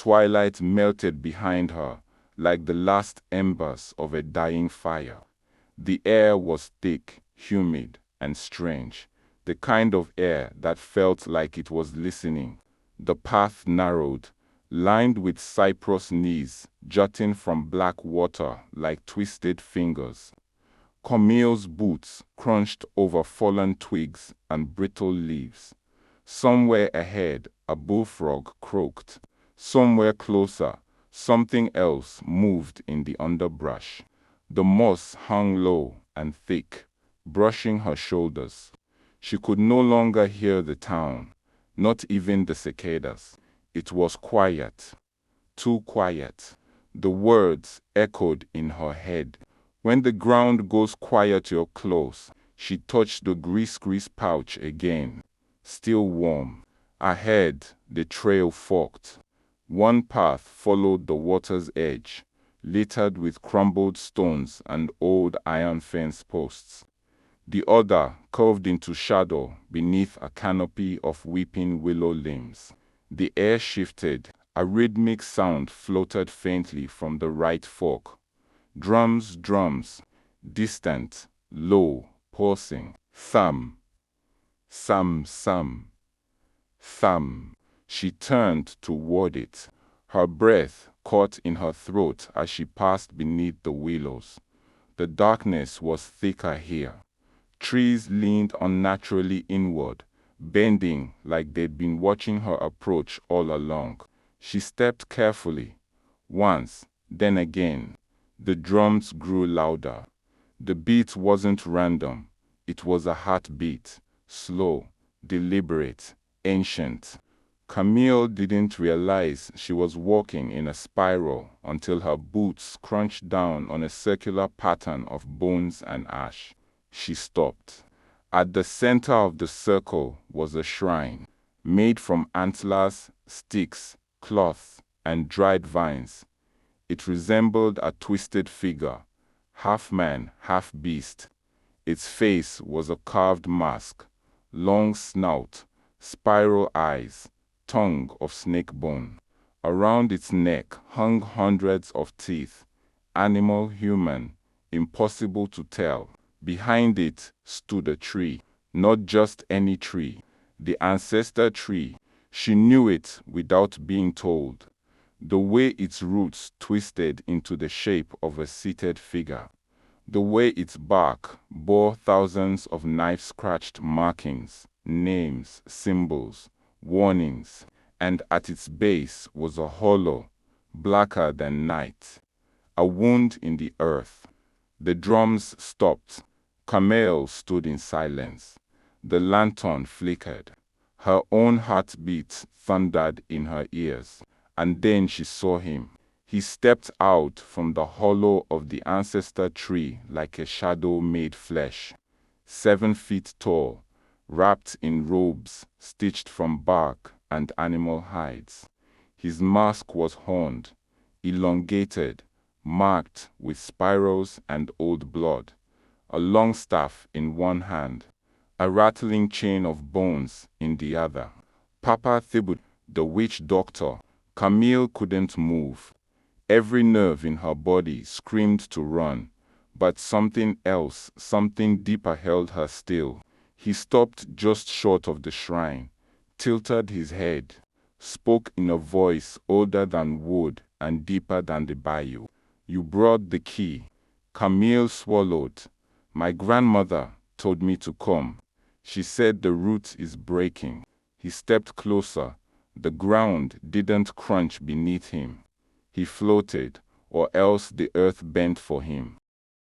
twilight melted behind her, like the last embers of a dying fire. The air was thick, humid, and strange, the kind of air that felt like it was listening. The path narrowed, lined with cypress knees jutting from black water like twisted fingers. Camille's boots crunched over fallen twigs and brittle leaves. Somewhere ahead, a bullfrog croaked. Somewhere closer, something else moved in the underbrush. The moss hung low and thick, brushing her shoulders. She could no longer hear the town, not even the cicadas. It was quiet, too quiet. The words echoed in her head. When the ground goes quiet, you're close. She touched the grease pouch again. Still warm. Ahead, the trail forked. One path followed the water's edge, littered with crumbled stones and old iron fence posts. The other curved into shadow beneath a canopy of weeping willow limbs. The air shifted. A rhythmic sound floated faintly from the right fork. Drums, distant, low, pulsing. Thumb, thumb. She turned toward it, her breath caught in her throat as she passed beneath the willows. The darkness was thicker here. Trees leaned unnaturally inward, bending like they'd been watching her approach all along. She stepped carefully. Once, then again. The drums grew louder. The beat wasn't random. It was a heartbeat, slow, deliberate, ancient. Camille didn't realize she was walking in a spiral until her boots crunched down on a circular pattern of bones and ash. She stopped. At the center of the circle was a shrine, made from antlers, sticks, cloth, and dried vines. It resembled a twisted figure, half man, half beast. Its face was a carved mask, long snout, spiral eyes, tongue of snake bone. Around its neck hung hundreds of teeth, animal, human, impossible to tell. Behind it stood a tree, not just any tree, the ancestor tree. She knew it without being told, the way its roots twisted into the shape of a seated figure, the way its bark bore thousands of knife-scratched markings, names, symbols, warnings, and at its base was a hollow, blacker than night, a wound in the earth. The drums stopped. Camille stood in silence. The lantern flickered. Her own heartbeat thundered in her ears. And then she saw him. He stepped out from the hollow of the ancestor tree like a shadow made flesh. 7 feet tall, wrapped in robes stitched from bark and animal hides. His mask was horned, elongated, marked with spirals and old blood. A long staff in one hand, a rattling chain of bones in the other. Papa Thibaut, the witch doctor. Camille couldn't move. Every nerve in her body screamed to run, but something else, something deeper held her still. He stopped just short of the shrine, tilted his head, spoke in a voice older than wood and deeper than the bayou. "You brought the key." Camille swallowed. "My grandmother told me to come. She said the root is breaking." He stepped closer. The ground didn't crunch beneath him. He floated, or else the earth bent for him.